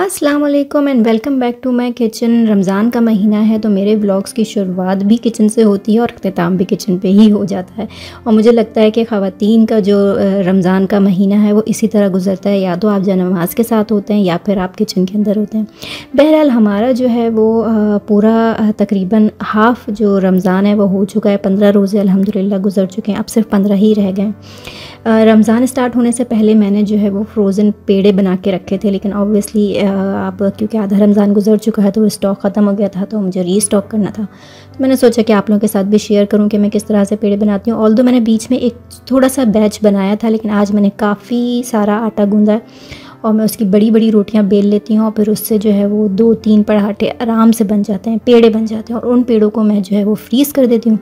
अस्सलाम वालेकुम and welcome back to my kitchen. Ramzan का महीना है तो मेरे व्लॉग्स की शुरुआत भी किचन से होती है और अख्ताम भी किचन पे ही हो जाता है। और मुझे लगता है कि ख़वातीन का जो रमज़ान का महीना है वो इसी तरह गुजरता है, या तो आप नमाज के साथ होते हैं या फिर आप किचन के अंदर होते हैं। बहरहाल हमारा जो है वो पूरा तकरीबन हाफ़ जो रमज़ान है वो हो चुका है। 15 रोज़े अल्हम्दुलिल्लाह गुजर चुके हैं, अब सिर्फ 15 ही रह गए। रमज़ान स्टार्ट होने से पहले मैंने जो है वो फ्रोज़न पेड़े बना के रखे थे, लेकिन ऑब्वियसली अब क्योंकि आधा रमज़ान गुजर चुका है तो स्टॉक ख़त्म हो गया था, तो मुझे रीस्टॉक करना था। तो मैंने सोचा कि आप लोगों के साथ भी शेयर करूं कि मैं किस तरह से पेड़े बनाती हूँ। ऑल्दो मैंने बीच में एक थोड़ा सा बैच बनाया था, लेकिन आज मैंने काफ़ी सारा आटा गूंदा है और मैं उसकी बड़ी बड़ी रोटियां बेल लेती हूँ और फिर उससे जो है वो 2-3 पराठे आराम से बन जाते हैं, पेड़े बन जाते हैं। और उन पेड़ों को मैं जो है वो फ्रीज़ कर देती हूँ।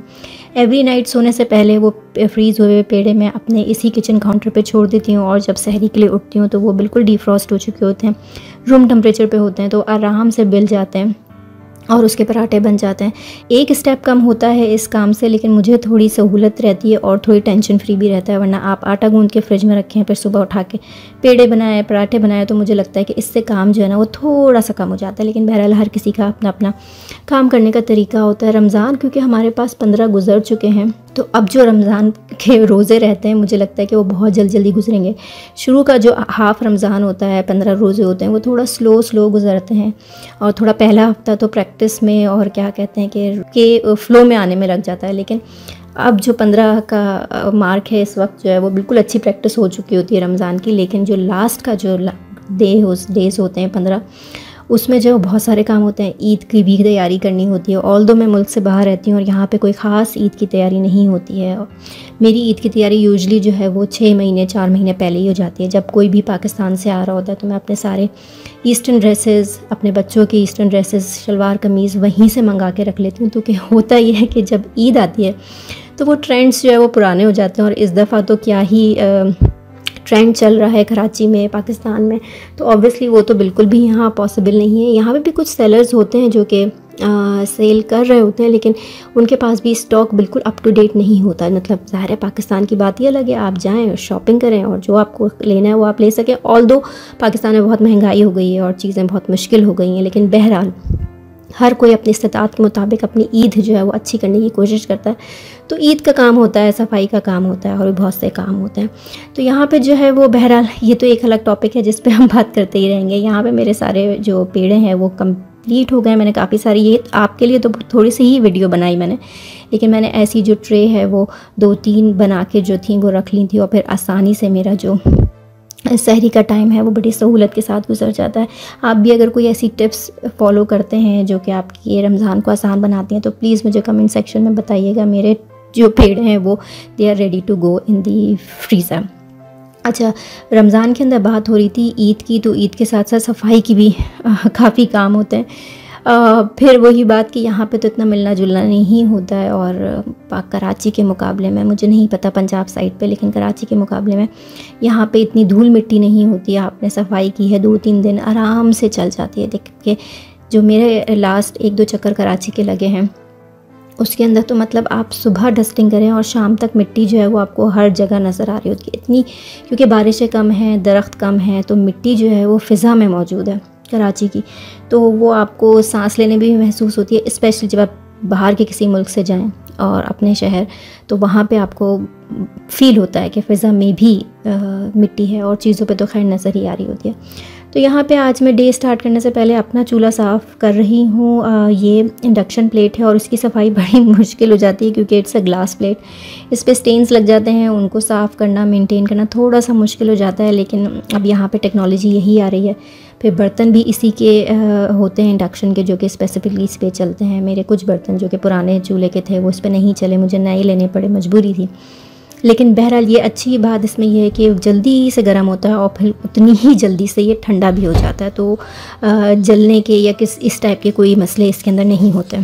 एवरी नाइट सोने से पहले वो फ्रीज़ हुए पेड़े मैं अपने इसी किचन काउंटर पे छोड़ देती हूँ, और जब सहरी के लिए उठती हूँ तो वो बिल्कुल डिफ्रॉस्ट हो चुके होते हैं, रूम टेम्परेचर पे होते हैं, तो आराम से बिल जाते हैं और उसके पराठे बन जाते हैं। एक स्टेप कम होता है इस काम से, लेकिन मुझे थोड़ी सहूलत रहती है और थोड़ी टेंशन फ्री भी रहता है। वरना आप आटा गूंद के फ्रिज में रखें, फिर सुबह उठा के पेड़े बनाए, पराठे बनाए, तो मुझे लगता है कि इससे काम जो है ना वो थोड़ा सा कम हो जाता है। लेकिन बहरहाल हर किसी का अपना अपना काम करने का तरीका होता है। रमज़ान क्योंकि हमारे पास 15 गुजर चुके हैं, तो अब जो रमज़ान के रोज़े रहते हैं मुझे लगता है कि वो बहुत जल्दी गुजरेंगे। शुरू का जो हाफ़ रमज़ान होता है, 15 रोज़े होते हैं, वो थोड़ा स्लो गुजरते हैं, और थोड़ा पहला हफ्ता तो प्रैक्टिस में और क्या कहते हैं कि फ़्लो में आने में लग जाता है। लेकिन अब जो 15 का मार्क है इस वक्त जो है वो बिल्कुल अच्छी प्रैक्टिस हो चुकी होती है रमज़ान की। लेकिन जो लास्ट का जो डेज़ होते हैं 15, उसमें जो बहुत सारे काम होते हैं। ईद की भी तैयारी करनी होती है। ऑल्दो मैं मुल्क से बाहर रहती हूँ और यहाँ पे कोई ख़ास ईद की तैयारी नहीं होती है। मेरी ईद की तैयारी यूजुअली जो है वो 4 महीने पहले ही हो जाती है। जब कोई भी पाकिस्तान से आ रहा होता है तो मैं अपने सारे ईस्टर्न ड्रेसेस, अपने बच्चों की ईस्टर्न ड्रेसेस, शलवार कमीज़ वहीं से मंगा के रख लेती हूँ। तो क्या होता ये है कि जब ईद आती है तो वो ट्रेंड्स जो है वो पुराने हो जाते हैं, और इस दफ़ा तो क्या ही ट्रेंड चल रहा है कराची में, पाकिस्तान में, तो ऑब्वियसली वो तो बिल्कुल भी यहाँ पॉसिबल नहीं है। यहाँ पे भी कुछ सेलर्स होते हैं जो कि सेल कर रहे होते हैं, लेकिन उनके पास भी स्टॉक बिल्कुल अप टू डेट नहीं होता। मतलब ज़ाहिर है पाकिस्तान की बात ही अलग है, आप जाएं और शॉपिंग करें और जो आपको लेना है वो आप ले सकें। ऑल्दो पाकिस्तान में बहुत महंगाई हो गई है और चीज़ें बहुत मुश्किल हो गई हैं, लेकिन बहरहाल हर कोई अपनी इस्तिताअत के मुताबिक अपनी ईद जो है वो अच्छी करने की कोशिश करता है। तो ईद का काम होता है, सफाई का काम होता है, और भी बहुत से काम होते हैं। तो यहाँ पे जो है वो बहरहाल ये तो एक अलग टॉपिक है जिस पे हम बात करते ही रहेंगे। यहाँ पे मेरे सारे जो पेड़े हैं वो कंप्लीट हो गए। मैंने काफ़ी सारी, ये आपके लिए तो थोड़ी सी ही वीडियो बनाई मैंने, लेकिन मैंने ऐसी जो ट्रे है वो 2-3 बना के जो थी वो रख ली थी, और फिर आसानी से मेरा जो सहरी का टाइम है वो बड़ी सहूलत के साथ गुजर जाता है। आप भी अगर कोई ऐसी टिप्स फॉलो करते हैं जो कि आपकी ये रमज़ान को आसान बनाती हैं तो प्लीज़ मुझे कमेंट सेक्शन में बताइएगा। मेरे जो पेड़ हैं वो they are ready to go in the freezer. अच्छा, रमज़ान के अंदर बात हो रही थी ईद की, तो ईद के साथ साथ सफाई की भी काफ़ी काम होते हैं। फिर वही बात कि यहाँ पे तो इतना मिलना जुलना नहीं होता है, और कराची के मुकाबले में, मुझे नहीं पता पंजाब साइड पे, लेकिन कराची के मुकाबले में यहाँ पे इतनी धूल मिट्टी नहीं होती है। आपने सफाई की है 2-3 दिन आराम से चल जाती है। देख के जो मेरे लास्ट 1-2 चक्कर कराची के लगे हैं उसके अंदर तो मतलब आप सुबह डस्टिंग करें और शाम तक मिट्टी जो है वो आपको हर जगह नज़र आ रही होती है इतनी, क्योंकि बारिशें कम हैं, दरख्त कम हैं, तो मिट्टी जो है वो फ़िज़ा में मौजूद है कराची की, तो वो आपको सांस लेने में भी महसूस होती है। स्पेशली जब आप बाहर के किसी मुल्क से जाएं और अपने शहर, तो वहाँ पे आपको फ़ील होता है कि फ़िज़ा में भी मिट्टी है, और चीज़ों पे तो खैर नज़र ही आ रही होती है। तो यहाँ पे आज मैं डे स्टार्ट करने से पहले अपना चूल्हा साफ़ कर रही हूँ। ये इंडक्शन प्लेट है और इसकी सफाई बड़ी मुश्किल हो जाती है क्योंकि इट्स अ ग्लास प्लेट। इस पे स्टेन्स लग जाते हैं, उनको साफ़ करना, मेंटेन करना थोड़ा सा मुश्किल हो जाता है। लेकिन अब यहाँ पे टेक्नोलॉजी यही आ रही है। फिर बर्तन भी इसी के होते हैं इंडक्शन के, जो कि स्पेसिफिकली इस पर चलते हैं। मेरे कुछ बर्तन जो कि पुराने चूल्हे के थे वो इस पर नहीं चले, मुझे नए लेने पड़े, मजबूरी थी। लेकिन बहरहाल ये अच्छी बात इसमें यह है कि जल्दी से गर्म होता है और फिर उतनी ही जल्दी से ये ठंडा भी हो जाता है, तो जलने के या इस टाइप के कोई मसले इसके अंदर नहीं होते।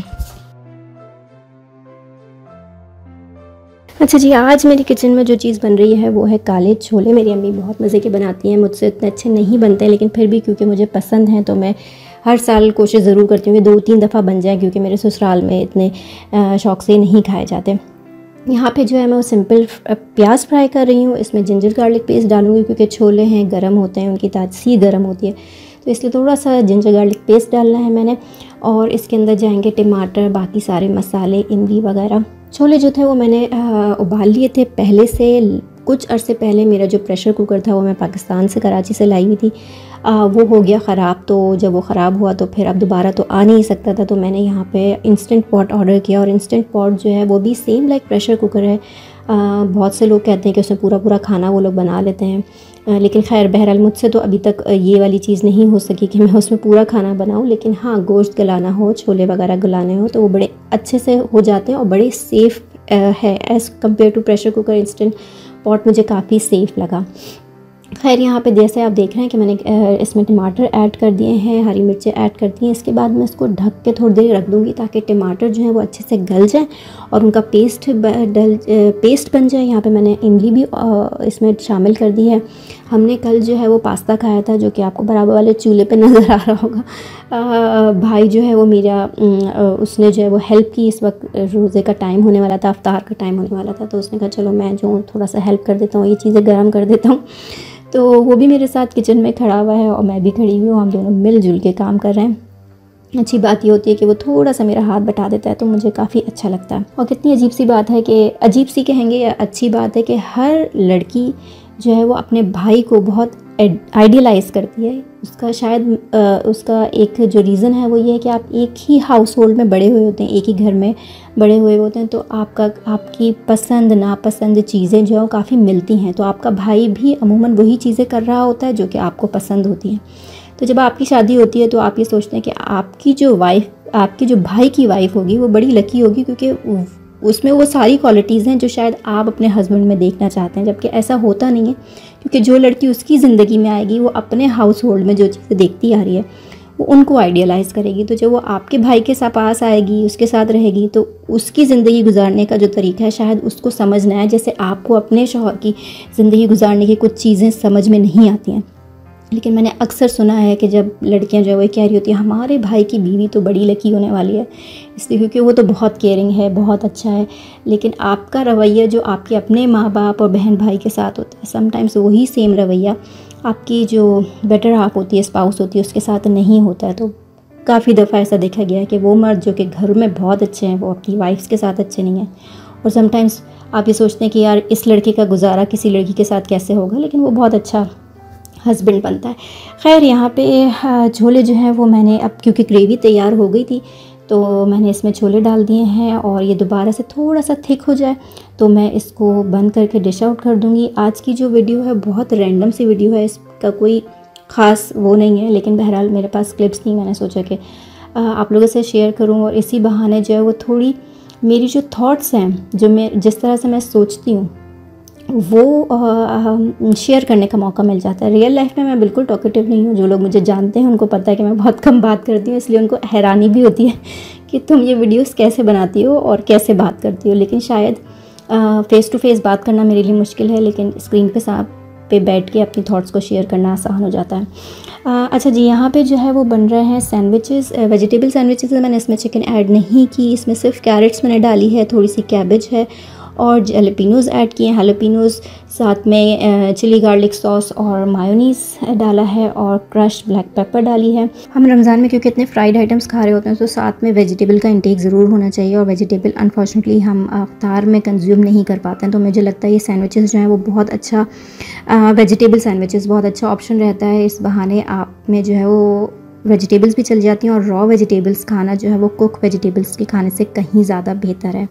अच्छा जी, आज मेरी किचन में जो चीज़ बन रही है वो है काले छोले। मेरी अम्मी बहुत मज़े के बनाती हैं, मुझसे इतने अच्छे नहीं बनते, लेकिन फिर भी क्योंकि मुझे पसंद हैं तो मैं हर साल कोशिश ज़रूर करती हूँ कि 2-3 दफ़ा बन जाए, क्योंकि मेरे ससुराल में इतने शौक़ से नहीं खाए जाते। यहाँ पे जो है मैं वो सिंपल प्याज फ्राई कर रही हूँ। इसमें जिंजर गार्लिक पेस्ट डालूँगी क्योंकि छोले हैं, गरम होते हैं, उनकी ताज़गी गरम होती है, तो इसलिए थोड़ा सा जिंजर गार्लिक पेस्ट डालना है मैंने। और इसके अंदर जाएंगे टमाटर, बाकी सारे मसाले, इमली वगैरह। छोले जो थे वो मैंने उबाल लिए थे पहले से। कुछ अरसे पहले मेरा जो प्रेशर कुकर था वो मैं पाकिस्तान से, कराची से लाई हुई थी, वो हो गया ख़राब। तो जब वो ख़राब हुआ तो फिर अब दोबारा तो आ नहीं सकता था, तो मैंने यहाँ पे इंस्टेंट पॉट ऑर्डर किया। और इंस्टेंट पॉट जो है वो भी सेम लाइक प्रेशर कुकर है। बहुत से लोग कहते हैं कि उसमें पूरा पूरा खाना वो लोग बना लेते हैं, लेकिन खैर बहरहाल मुझसे तो अभी तक ये वाली चीज़ नहीं हो सकी कि मैं उसमें पूरा खाना बनाऊं। लेकिन हाँ, गोश्त गलाना हो, छोले वगैरह गलाने हो तो वो बड़े अच्छे से हो जाते हैं और बड़े सेफ़ है as compare to pressure cooker. Instant pot मुझे काफ़ी सेफ़ लगा। खैर यहाँ पे जैसे आप देख रहे हैं कि मैंने इसमें टमाटर ऐड कर दिए हैं, हरी मिर्चें ऐड कर दी हैं। इसके बाद मैं इसको ढक के थोड़ी देर रख दूँगी ताकि टमाटर जो है वो अच्छे से गल जाए और उनका पेस्ट बन जाए। यहाँ पे मैंने इमली भी इसमें शामिल कर दी है। हमने कल जो है वो पास्ता खाया था, जो कि आपको बराबर वाले चूल्हे पे नज़र आ रहा होगा। भाई जो है वो मेरा उसने जो है वो हेल्प की। इस वक्त रोज़े का टाइम होने वाला था, इफ्तार का टाइम होने वाला था, तो उसने कहा चलो मैं जो थोड़ा सा हेल्प कर देता हूँ, ये चीज़ें गर्म कर देता हूँ। तो वो भी मेरे साथ किचन में खड़ा हुआ है और मैं भी खड़ी हुई हूँ। हम दोनों मिलजुल के काम कर रहे हैं। अच्छी बात ये होती है कि वो थोड़ा सा मेरा हाथ बटा देता है, तो मुझे काफ़ी अच्छा लगता है। और कितनी अजीब सी बात है कि, अजीब सी कहेंगे या अच्छी बात है कि हर लड़की जो है वो अपने भाई को बहुत आइडियलाइज़ करती है। उसका शायद उसका एक जो रीज़न है वो ये है कि आप एक ही हाउस होल्ड में बड़े हुए होते हैं, एक ही घर में बड़े हुए होते हैं, तो आपकी पसंद नापसंद चीज़ें जो है वो काफ़ी मिलती हैं। तो आपका भाई भी अमूमन वही चीज़ें कर रहा होता है जो कि आपको पसंद होती हैं। तो जब आपकी शादी होती है तो आप ये सोचते हैं कि आपकी जो भाई की वाइफ होगी वो बड़ी लकी होगी, क्योंकि उसमें वो सारी क्वालिटीज़ हैं जो शायद आप अपने हस्बैंड में देखना चाहते हैं। जबकि ऐसा होता नहीं है, क्योंकि जो लड़की उसकी ज़िंदगी में आएगी वो अपने हाउस होल्ड में जो चीज़ें देखती आ रही है वो उनको आइडियलाइज़ करेगी। तो जब वो आपके भाई के साथ पास आएगी, उसके साथ रहेगी, तो उसकी ज़िंदगी गुजारने का जो तरीका है शायद उसको समझ ना आए, जैसे आपको अपने शौहर की ज़िंदगी गुजारने की कुछ चीज़ें समझ में नहीं आती हैं। लेकिन मैंने अक्सर सुना है कि जब लड़कियां जो है वो कह रही होती हैं हमारे भाई की बीवी तो बड़ी लकी होने वाली है, इसलिए क्योंकि वो तो बहुत केयरिंग है, बहुत अच्छा है। लेकिन आपका रवैया जो आपके अपने माँ बाप और बहन भाई के साथ होता है, समटाइम्स वही सेम रवैया आपकी जो बेटर हाफ होती है, स्पाउस होती है, उसके साथ नहीं होता है। तो काफ़ी दफ़ा ऐसा देखा गया है कि वो मर्द जो कि घर में बहुत अच्छे हैं वो अपनी वाइफ्स के साथ अच्छे नहीं हैं। और समटाइम्स आप ये सोचते हैं कि यार इस लड़के का गुजारा किसी लड़की के साथ कैसे होगा, लेकिन वो बहुत अच्छा हस्बैंड बनता है। खैर यहाँ पे छोले जो हैं वो मैंने, अब क्योंकि ग्रेवी तैयार हो गई थी तो मैंने इसमें छोले डाल दिए हैं। और ये दोबारा से थोड़ा सा थिक हो जाए तो मैं इसको बंद करके डिश आउट कर दूँगी। आज की जो वीडियो है बहुत रैंडम सी वीडियो है, इसका कोई ख़ास वो नहीं है, लेकिन बहरहाल मेरे पास क्लिप्स थी, मैंने सोचा कि आप लोगों से शेयर करूँ। और इसी बहाने जो है वो थोड़ी मेरी जो थॉट्स हैं, जो मैं जिस तरह से मैं सोचती हूँ वो शेयर करने का मौका मिल जाता है। रियल लाइफ में मैं बिल्कुल टॉकेटिव नहीं हूँ। जो लोग मुझे जानते हैं उनको पता है कि मैं बहुत कम बात करती हूँ, इसलिए उनको हैरानी भी होती है कि तुम ये वीडियोस कैसे बनाती हो और कैसे बात करती हो। लेकिन शायद फ़ेस टू फेस बात करना मेरे लिए मुश्किल है, लेकिन स्क्रीन पे बैठ के अपनी थॉट्स को शेयर करना आसान हो जाता है। अच्छा जी, यहाँ पे जो है वो बन रहे हैं सैंडविचेस, वेजिटेबल सैंडविचेस। मैंने इसमें चिकन ऐड नहीं की, इसमें सिर्फ कैरेट्स मैंने डाली है, थोड़ी सी कैबेज है और जैलपेनोज़ ऐड किए हैं, जैलपेनोज़, साथ में चिली गार्लिक सॉस और मायोनीज़ डाला है और क्रश ब्लैक पेपर डाली है। हम रमज़ान में क्योंकि इतने फ्राइड आइटम्स खा रहे होते हैं तो साथ में वेजिटेबल का इंटेक ज़रूर होना चाहिए, और वेजिटेबल अनफॉर्चुनेटली हम इफ्तार में कंज्यूम नहीं कर पाते हैं। तो मुझे लगता है ये सैंडविचेस जो हैं वो बहुत अच्छा, वेजिटेबल सैंडविचेस बहुत अच्छा ऑप्शन रहता है। इस बहाने आप में जो है वो वेजिटेबल्स भी चल जाती हैं, और रॉ वेजिटेबल्स खाना जो है वो कुक वेजिटेबल्स के खाने से कहीं ज़्यादा बेहतर है।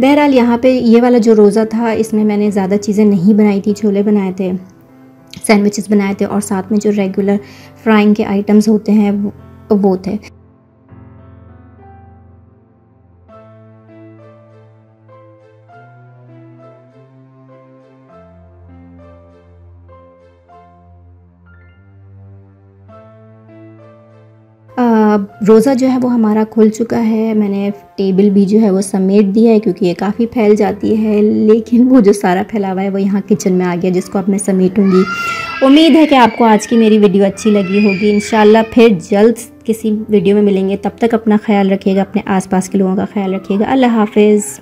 बहरहाल यहाँ पे ये वाला जो रोज़ा था इसमें मैंने ज़्यादा चीज़ें नहीं बनाई थी, छोले बनाए थे, सैंडविचेस बनाए थे, और साथ में जो रेगुलर फ्राइंग के आइटम्स होते हैं वो थे। रोज़ा जो है वो हमारा खुल चुका है। मैंने टेबल भी जो है वो समेट दिया है क्योंकि ये काफ़ी फैल जाती है, लेकिन वो जो सारा फैला हुआ है वो यहाँ किचन में आ गया, जिसको अब मैं समेटूँगी। उम्मीद है कि आपको आज की मेरी वीडियो अच्छी लगी होगी। इंशाल्लाह फिर जल्द किसी वीडियो में मिलेंगे। तब तक अपना ख्याल रखिएगा, अपने आसपास के लोगों का ख्याल रखिएगा। अल्लाह हाफिज़।